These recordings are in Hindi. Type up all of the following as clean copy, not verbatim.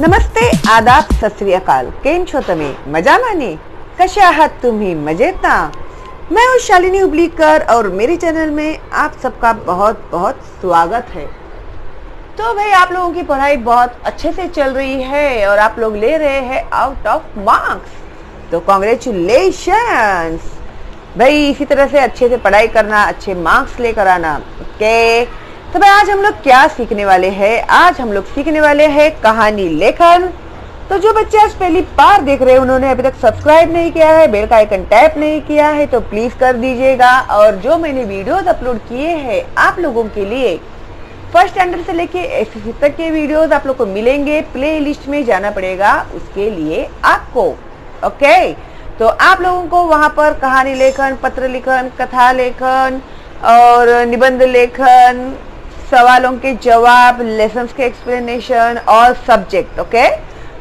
नमस्ते, आदाब, सत श्री अकाल। केम छो तमे? मजामा ने? कशे आहात तुम्ही? मजेत ना? मैं हूँ शालिनी हुबलीकर और मेरे चैनल में आप सबका बहुत बहुत स्वागत है। तो भाई, आप लोगों की पढ़ाई बहुत अच्छे से चल रही है और आप लोग ले रहे हैं आउट ऑफ मार्क्स, तो कॉन्ग्रेचुलेशंस भाई। इसी तरह से अच्छे से पढ़ाई करना, अच्छे मार्क्स लेकर आना। ओके, तो भाई आज हम लोग क्या सीखने वाले हैं? आज हम लोग सीखने वाले हैं कहानी लेखन। तो जो बच्चे आज पहली बार देख रहे हैं, उन्होंने अभी तक सब्सक्राइब नहीं किया है, बेल का आइकन टैप नहीं किया है, तो प्लीज कर दीजिएगा। और जो मैंने वीडियोस अपलोड किए हैं आप लोगों के लिए, फर्स्ट स्टैंडर्ड से लेके एसएससी तक के वीडियोस आप लोग को मिलेंगे। प्ले लिस्ट में जाना पड़ेगा उसके लिए आपको। ओके, तो आप लोगों को वहां पर कहानी लेखन, पत्र लेखन, कथा लेखन और निबंध लेखन, सवालों के जवाब, लेसन्स के एक्सप्लेनेशन और सब्जेक्ट। ओके,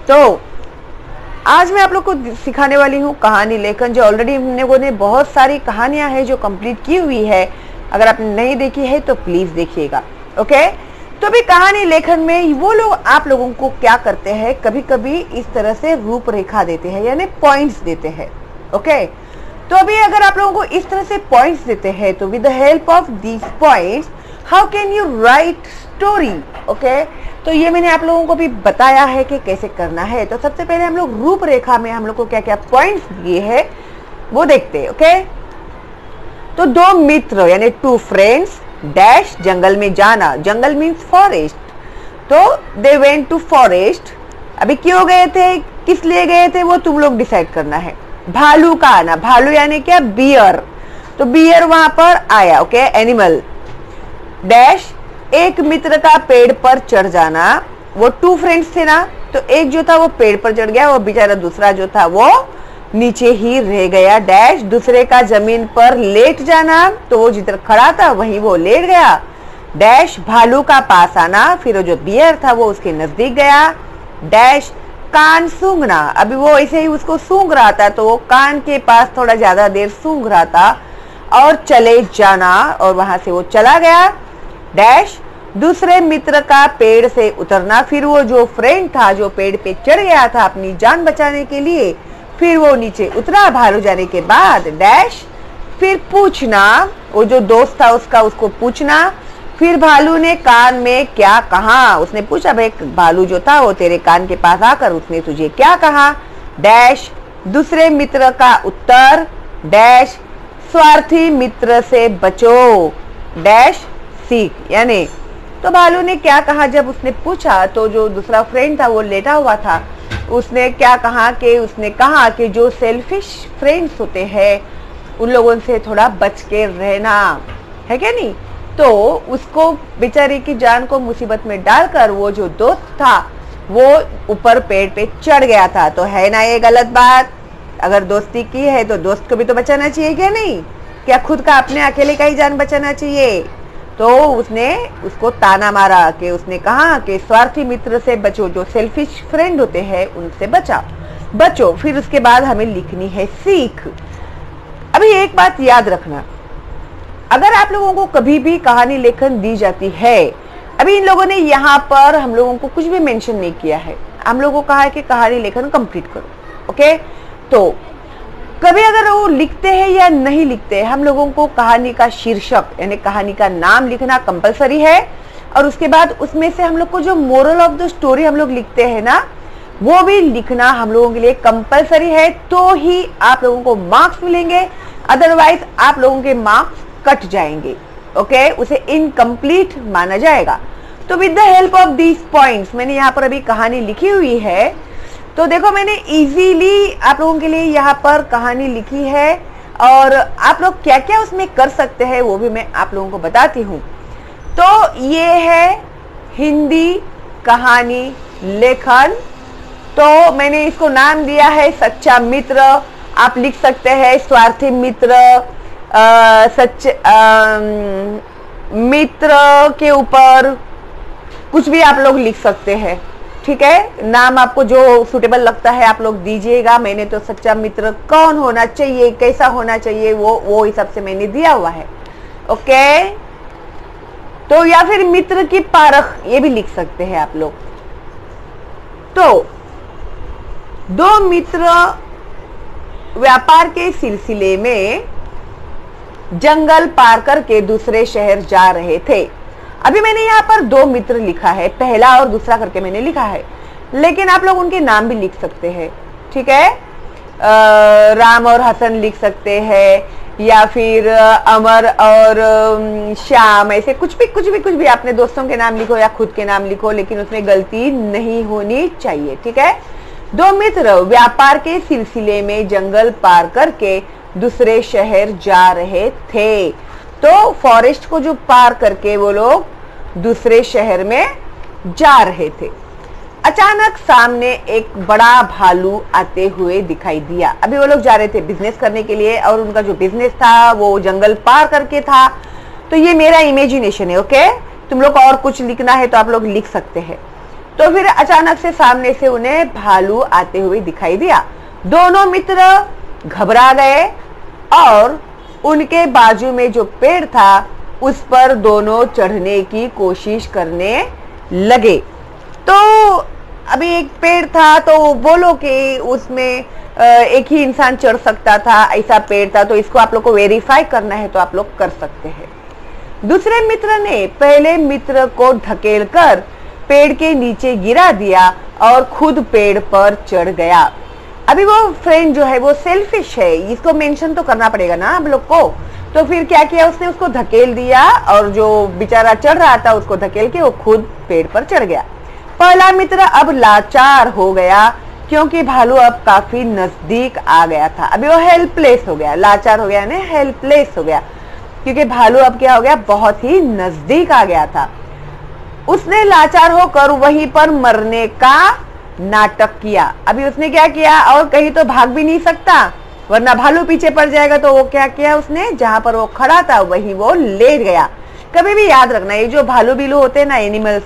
तो आज मैं आप लोग को सिखाने वाली हूँ कहानी लेखन, जो ऑलरेडी हम लोगों ने बहुत सारी कहानियां हैं जो कंप्लीट की हुई है। अगर आपने नहीं देखी है तो प्लीज देखिएगा। ओके, तो अभी कहानी लेखन में वो लोग आप लोगों को क्या करते हैं, कभी कभी इस तरह से रूपरेखा देते हैं, यानी पॉइंट्स देते हैं। ओके, तो अभी अगर आप लोगों को इस तरह से पॉइंट्स देते हैं, तो with the help of these points how can you right story. Okay, तो ये मैंने आप लोगों को भी बताया है कि कैसे करना है। तो सबसे पहले हम लोग रूपरेखा में हम लोग को क्या क्या पॉइंट्स दिए हैं वो देखते हैं। ओके, तो दो मित्र यानी टू फ्रेंड्स डैश जंगल में जाना। जंगल मीन्स फॉरेस्ट, तो दे वेंट टू फॉरेस्ट। अभी क्यों गए थे, किस लिए गए थे, वो तुम लोग डिसाइड करना है। भालू का आना, भालू यानी क्या, बियर, तो बियर वहां पर आया। ओके, एनिमल डैश एक मित्र का पेड़ पर चढ़ जाना। वो टू फ्रेंड्स थे ना, तो एक जो था वो पेड़ पर चढ़ गया, वो बेचारा दूसरा जो था वो नीचे ही रह गया। डैश दूसरे का जमीन पर लेट जाना, तो वो जिधर खड़ा था वहीं वो लेट गया। डैश भालू का पास आना, फिर वो जो बियर था वो उसके नजदीक गया। डैश कान सूंघना, अभी वो ऐसे ही उसको सूंघ रहा था, तो वो कान के पास थोड़ा ज्यादा देर सूंघ रहा था। और चले जाना, और वहां से वो चला गया। डैश दूसरे मित्र का पेड़ से उतरना, फिर वो जो फ्रेंड था जो पेड़ पे चढ़ गया था अपनी जान बचाने के लिए, फिर वो नीचे उतरा भालू जाने के बाद। डैश फिर पूछना, वो जो दोस्त था उसका, उसको पूछना। फिर भालू ने कान में क्या कहा, उसने पूछा भाई भालू जो था वो तेरे कान के पास आकर उसने तुझे क्या कहा। डैश दूसरे मित्र का उत्तर। डैश स्वार्थी मित्र से बचो। डैश सीख, यानी तो भालू ने क्या कहा जब उसने पूछा, तो जो दूसरा फ्रेंड था वो लेटा हुआ था, उसने क्या कहा कि उसने कहा कि जो सेल्फिश फ्रेंड्स होते हैं उन लोगों से थोड़ा बच के रहना है, क्या नहीं। तो उसको बेचारे की जान को मुसीबत में डालकर वो जो दोस्त था वो ऊपर पेड़ पे चढ़ गया था। तो है ना ये गलत बात? अगर दोस्ती की है तो दोस्त को भी तो बचाना चाहिए, क्या नहीं? क्या खुद का अपने अकेले का ही जान बचाना चाहिए? तो उसने उसको ताना मारा कि उसने कहा कि स्वार्थी मित्र से बचो, जो सेल्फिश फ्रेंड होते हैं उनसे बचो। फिर उसके बाद हमें लिखनी है सीख। अभी एक बात याद रखना, अगर आप लोगों को कभी भी कहानी लेखन दी जाती है, अभी इन लोगों ने यहाँ पर हम लोगों को कुछ भी मेंशन नहीं किया है, हम लोगों को कहा है कि कहानी लेखन कंप्लीट करो। ओके, तो कभी अगर वो लिखते हैं या नहीं लिखते, हम लोगों को कहानी का शीर्षक यानी कहानी का नाम लिखना कंपलसरी है। और उसके बाद उसमें से हम लोग को जो मोरल ऑफ द स्टोरी हम लोग लिखते हैं ना, वो भी लिखना हम लोगों के लिए कंपलसरी है, तो ही आप लोगों को मार्क्स मिलेंगे। अदरवाइज आप लोगों के मार्क्स कट जाएंगे। ओके, उसे इनकम्प्लीट माना जाएगा। तो with the help of these points, मैंने यहाँ पर अभी कहानी लिखी हुई है, तो देखो मैंने इजीली आप लोगों के लिए यहाँ पर कहानी लिखी है, और आप लोग क्या क्या उसमें कर सकते हैं वो भी मैं आप लोगों को बताती हूँ। तो ये है हिंदी कहानी लेखन, तो मैंने इसको नाम दिया है सच्चा मित्र। आप लिख सकते हैं स्वार्थी मित्र, मित्र के ऊपर कुछ भी आप लोग लिख सकते हैं। ठीक है, नाम आपको जो सुटेबल लगता है आप लोग दीजिएगा। मैंने तो सच्चा मित्र कौन होना चाहिए, कैसा होना चाहिए, वो हिसाब से मैंने दिया हुआ है। ओके, तो या फिर मित्र की पारख, ये भी लिख सकते हैं आप लोग। तो दो मित्र व्यापार के सिलसिले में जंगल पार करके दूसरे शहर जा रहे थे। अभी मैंने यहाँ पर दो मित्र लिखा है, पहला और दूसरा करके मैंने लिखा है, लेकिन आप लोग उनके नाम भी लिख सकते हैं, ठीक है। राम और हसन लिख सकते हैं, या फिर अमर और श्याम, ऐसे कुछ भी अपने दोस्तों के नाम लिखो या खुद के नाम लिखो, लेकिन उसमें गलती नहीं होनी चाहिए, ठीक है। दो मित्र व्यापार के सिलसिले में जंगल पार करके दूसरे शहर जा रहे थे। तो फॉरेस्ट को जो पार करके वो लोग दूसरे शहर में जा रहे थे। अचानक सामने एक बड़ा भालू आते हुए दिखाई दिया। अभी वो लोग जा रहे थे बिजनेस करने के लिए, और उनका जो बिजनेस था वो जंगल पार करके था। तो ये मेरा इमेजिनेशन है, ओके। तुम लोग और कुछ लिखना है तो आप लोग लिख सकते हैं। तो फिर अचानक से सामने से उन्हें भालू आते हुए दिखाई दिया। दोनों मित्र घबरा गए और उनके बाजू में जो पेड़ था उस पर दोनों चढ़ने की कोशिश करने लगे। तो अभी एक पेड़ था, तो बोलो कि उसमें एक ही इंसान चढ़ सकता था, ऐसा पेड़ था। तो इसको आप लोग को वेरीफाई करना है तो आप लोग कर सकते हैं। दूसरे मित्र ने पहले मित्र को धकेलकर पेड़ के नीचे गिरा दिया और खुद पेड़ पर चढ़ गया। अभी वो फ्रेंड जो है वो सेल्फिश है, इसको मेंशन तो करना पड़ेगा ना आप लोग को। तो फिर क्या किया उसने, उसको धकेल दिया, और जो बेचारा चढ़ रहा था उसको धकेल के वो खुद पेड़ पर चढ़ गया। पहला मित्र अब लाचार हो गया क्योंकि भालू अब काफी नजदीक आ गया था। अभी वो हेल्पलेस हो गया, लाचार हो गया यानी हेल्पलेस हो गया, क्योंकि भालू अब क्या हो गया, बहुत ही नजदीक आ गया था। उसने लाचार होकर वहीं पर मरने का नाटक किया। अभी उसने क्या किया, और कहीं तो भाग भी नहीं सकता वरना भालू पीछे पड़ जाएगा। तो वो क्या किया उसने, जहां पर वो खड़ा था वहीं वो लेट गया। कभी भी याद रखना, ये जो भालू बिलू होते हैं ना, एनिमल्स,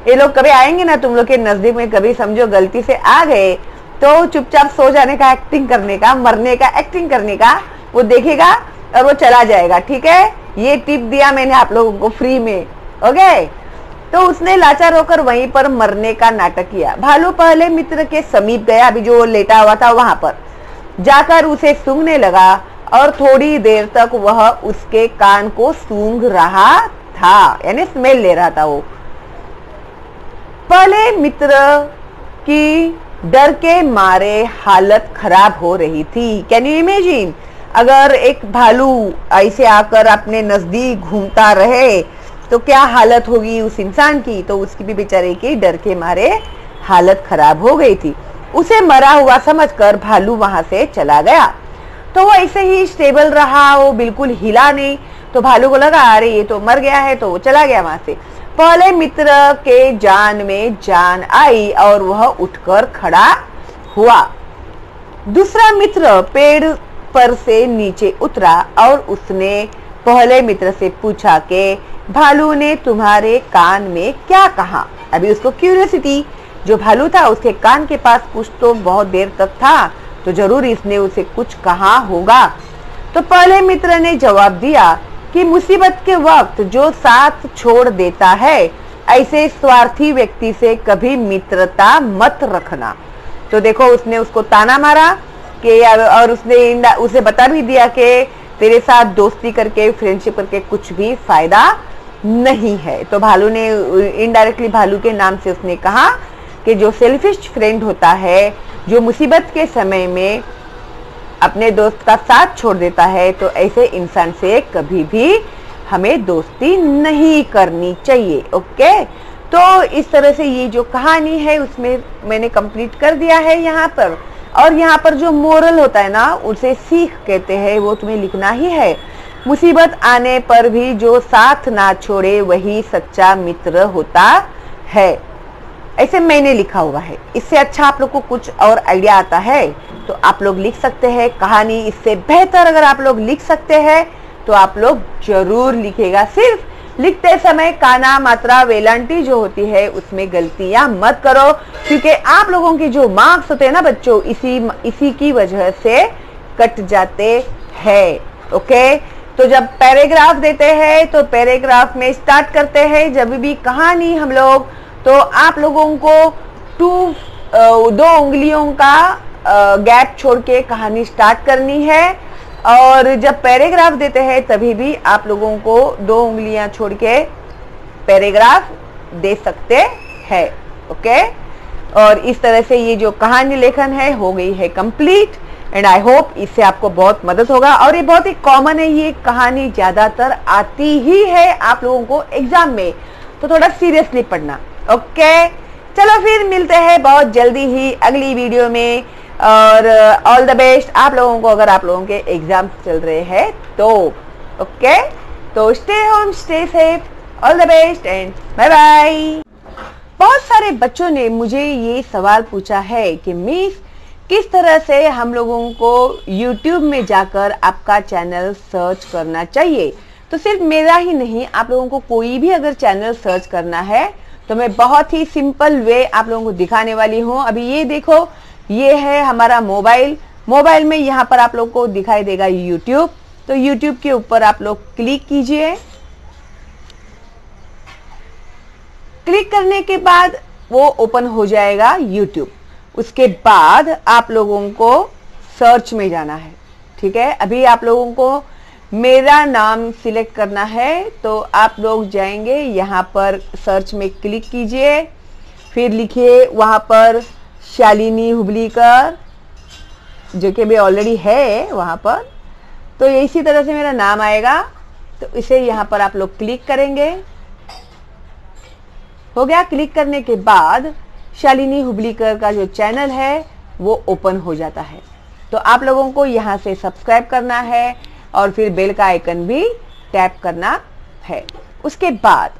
ये लोग कभी आएंगे ना तुम लोग के नजदीक में, कभी समझो गलती से आ गए तो चुपचाप सो जाने का एक्टिंग करने का, मरने का एक्टिंग करने का, वो देखेगा और वो चला जाएगा, ठीक है। ये टिप दिया मैंने आप लोगों को फ्री में, ओके। तो उसने लाचार होकर वहीं पर मरने का नाटक किया। भालू पहले मित्र के समीप गया, अभी जो लेटा हुआ था वहां पर जाकर उसे सूंघने लगा, और थोड़ी देर तक वह उसके कान को सूंघ रहा था, यानी स्मेल ले रहा था वो। पहले मित्र की डर के मारे हालत खराब हो रही थी। कैन यू इमेजिन, अगर एक भालू ऐसे आकर अपने नजदीक घूमता रहे तो क्या हालत होगी उस इंसान की। तो उसकी भी बेचारे की डर के मारे हालत खराब हो गई थी। उसे मरा हुआ समझकर भालू वहां से चला गया। तो वो ऐसे ही स्टेबल रहा, वो बिल्कुल हिला नहीं। तो भालू को लगा अरे ये तो मर गया है, तो वो चला गया वहां से। पहले मित्र के जान में जान आई और वह उठकर खड़ा हुआ। दूसरा मित्र पेड़ पर से नीचे उतरा और उसने पहले मित्र से पूछा कि भालू ने तुम्हारे कान में क्या कहा। अभी उसको क्यूरियोसिटी, जो भालू था उसके कान के पास कुछ तो बहुत देर तक था, तो जरूर इसने उसे कुछ कहा होगा। तो पहले मित्र ने जवाब दिया कि मुसीबत के वक्त जो साथ छोड़ देता है, ऐसे स्वार्थी व्यक्ति से कभी मित्रता मत रखना। तो देखो उसने उसको ताना मारा कि, और उसने उसे बता भी दिया कि तेरे साथ दोस्ती करके, फ्रेंडशिप करके कुछ भी फायदा नहीं है। तो भालू ने इनडायरेक्टली भालू के नाम से उसने कहा कि जो सेल्फिश फ्रेंड होता है, जो मुसीबत के समय में अपने दोस्त का साथ छोड़ देता है, तो ऐसे इंसान से कभी भी हमें दोस्ती नहीं करनी चाहिए, ओके। तो इस तरह से ये जो कहानी है उसमें मैंने कंप्लीट कर दिया है यहाँ पर। और यहाँ पर जो मोरल होता है ना, उसे सीख कहते हैं, वो तुम्हें लिखना ही है। मुसीबत आने पर भी जो साथ ना छोड़े वही सच्चा मित्र होता है, ऐसे मैंने लिखा हुआ है। इससे अच्छा आप लोग को कुछ और आइडिया आता है तो आप लोग लिख सकते हैं कहानी। इससे बेहतर अगर आप लोग लिख सकते हैं तो आप लोग जरूर लिखेगा। सिर्फ लिखते समय काना, मात्रा, वेलांटी जो होती है उसमें गलतियां मत करो, क्योंकि आप लोगों के जो मार्क्स होते हैं ना बच्चों, इसी की वजह से कट जाते हैं, ओके। तो जब पैराग्राफ देते हैं तो पैराग्राफ में स्टार्ट करते हैं जब भी कहानी हम लोग, तो आप लोगों को 2 2 उंगलियों का गैप छोड़ के कहानी स्टार्ट करनी है, और जब पैराग्राफ देते हैं तभी भी आप लोगों को 2 उंगलियां छोड़ के पैराग्राफ दे सकते हैं। ओके, और इस तरह से ये जो कहानी लेखन है हो गई है कंप्लीट, एंड आई होप इससे आपको बहुत मदद होगा। और ये बहुत ही कॉमन है, ये कहानी ज्यादातर आती ही है आप लोगों को एग्जाम में, तो थोड़ा सीरियसली पढ़ना। ओके, चलो फिर मिलते हैं बहुत जल्दी ही अगली वीडियो में, और ऑल द बेस्ट आप लोगों को अगर आप लोगों के एग्जाम चल रहे हैं तो। ओके, तो stay home, stay safe, all the best and bye bye. बहुत सारे बच्चों ने मुझे ये सवाल पूछा है कि मिस किस तरह से हम लोगों को YouTube में जाकर आपका चैनल सर्च करना चाहिए। तो सिर्फ मेरा ही नहीं, आप लोगों को कोई भी अगर चैनल सर्च करना है तो मैं बहुत ही सिंपल वे आप लोगों को दिखाने वाली हूँ। अभी ये देखो, ये है हमारा मोबाइल में यहाँ पर आप लोग को दिखाई देगा YouTube। तो YouTube के ऊपर आप लोग क्लिक कीजिए। क्लिक करने के बाद वो ओपन हो जाएगा YouTube। उसके बाद आप लोगों को सर्च में जाना है। ठीक है, अभी आप लोगों को मेरा नाम सिलेक्ट करना है, तो आप लोग जाएंगे यहाँ पर सर्च में क्लिक कीजिए, फिर लिखिए वहाँ पर शालिनी हुबलीकर, जो कि भी ऑलरेडी है वहाँ पर। तो इसी तरह से मेरा नाम आएगा, तो इसे यहाँ पर आप लोग क्लिक करेंगे। हो गया, क्लिक करने के बाद शालिनी हुबलीकर का जो चैनल है वो ओपन हो जाता है। तो आप लोगों को यहाँ से सब्सक्राइब करना है और फिर बेल का आइकन भी टैप करना है। उसके बाद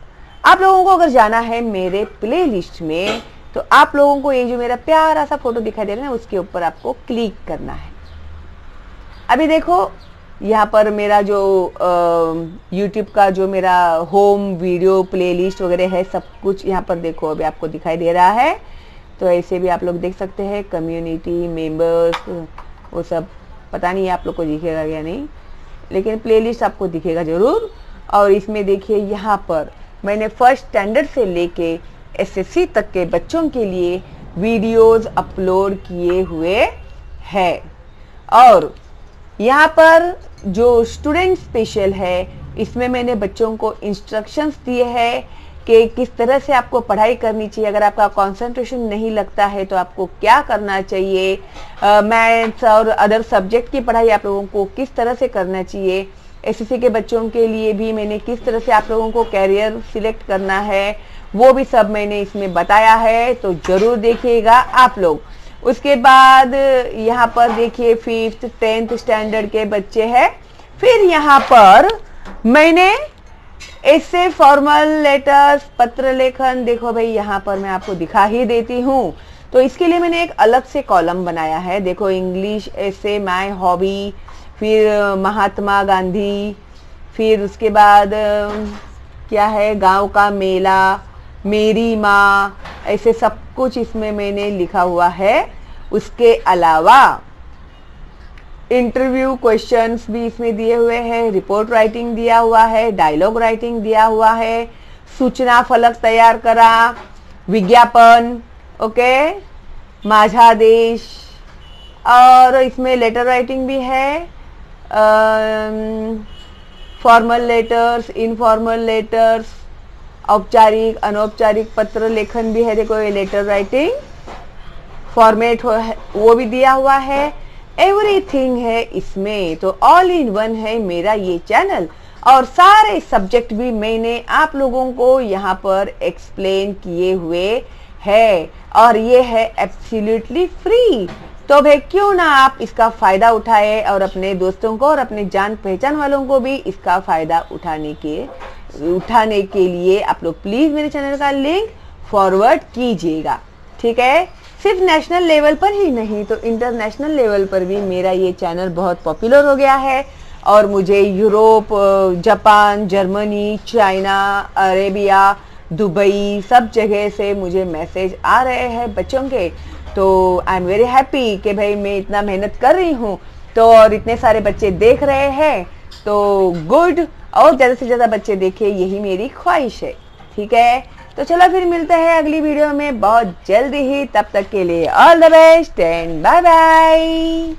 आप लोगों को अगर जाना है मेरे प्लेलिस्ट में, तो आप लोगों को ये जो मेरा प्यारा सा फोटो दिखाई दे रहा है उसके ऊपर आपको क्लिक करना है। अभी देखो यहाँ पर मेरा जो YouTube का जो मेरा होम वीडियो प्लेलिस्ट वगैरह है, सब कुछ यहाँ पर देखो अभी आपको दिखाई दे रहा है। तो ऐसे भी आप लोग देख सकते हैं, कम्युनिटी मेंबर्स, वो सब पता नहीं आप लोग को दिखेगा या नहीं, लेकिन प्लेलिस्ट आपको दिखेगा जरूर। और इसमें देखिए यहाँ पर मैंने फर्स्ट स्टैंडर्ड से लेके SSC तक के बच्चों के लिए वीडियोस अपलोड किए हुए हैं। और यहाँ पर जो स्टूडेंट स्पेशल है, इसमें मैंने बच्चों को इंस्ट्रक्शंस दिए हैं कि किस तरह से आपको पढ़ाई करनी चाहिए। अगर आपका कंसंट्रेशन नहीं लगता है तो आपको क्या करना चाहिए, मैथ्स और अदर सब्जेक्ट की पढ़ाई आप लोगों को किस तरह से करना चाहिए। SSC के बच्चों के लिए भी मैंने किस तरह से आप लोगों को कैरियर सिलेक्ट करना है, वो भी सब मैंने इसमें बताया है, तो जरूर देखिएगा आप लोग। उसके बाद यहाँ पर देखिए 5th 10th स्टैंडर्ड के बच्चे हैं। फिर यहाँ पर मैंने ऐसे फॉर्मल लेटर्स, पत्र लेखन, देखो भाई यहाँ पर मैं आपको दिखा ही देती हूँ। तो इसके लिए मैंने एक अलग से कॉलम बनाया है। देखो इंग्लिश ऐसे, माय हॉबी, फिर महात्मा गांधी, फिर उसके बाद क्या है, गांव का मेला, मेरी माँ, ऐसे सब कुछ इसमें मैंने लिखा हुआ है। उसके अलावा इंटरव्यू क्वेश्चंस भी इसमें दिए हुए हैं, रिपोर्ट राइटिंग दिया हुआ है, डायलॉग राइटिंग दिया हुआ है, सूचना फलक तैयार करा, विज्ञापन, ओके, माझा देश, और इसमें लेटर राइटिंग भी है, फॉर्मल लेटर्स, इनफॉर्मल लेटर्स, औपचारिक अनौपचारिक पत्र लेखन भी है। देखो ये लेटर राइटिंग फॉर्मेट वो भी दिया हुआ है, एवरीथिंग है इसमें। तो ऑल इन वन है मेरा ये चैनल, और सारे सब्जेक्ट भी मैंने आप लोगों को यहाँ पर एक्सप्लेन किए हुए है, और ये है एब्सोल्युटली फ्री। तो भाई क्यों ना आप इसका फायदा उठाए और अपने दोस्तों को और अपने जान पहचान वालों को भी इसका फायदा उठाने के लिए आप लोग प्लीज मेरे चैनल का लिंक फॉरवर्ड कीजिएगा। ठीक है, सिर्फ नेशनल लेवल पर ही नहीं तो इंटरनेशनल लेवल पर भी मेरा ये चैनल बहुत पॉपुलर हो गया है, और मुझे Europe, Japan, Germany, China, Arabia, Dubai, सब जगह से मुझे मैसेज आ रहे हैं बच्चों के। तो आई एम वेरी हैप्पी कि भाई मैं इतना मेहनत कर रही हूँ तो और इतने सारे बच्चे देख रहे हैं, तो गुड, और ज़्यादा से ज़्यादा बच्चे देखें, यही मेरी ख्वाहिश है। ठीक है, तो चलो फिर मिलते हैं अगली वीडियो में बहुत जल्दी ही, तब तक के लिए all the best and bye bye.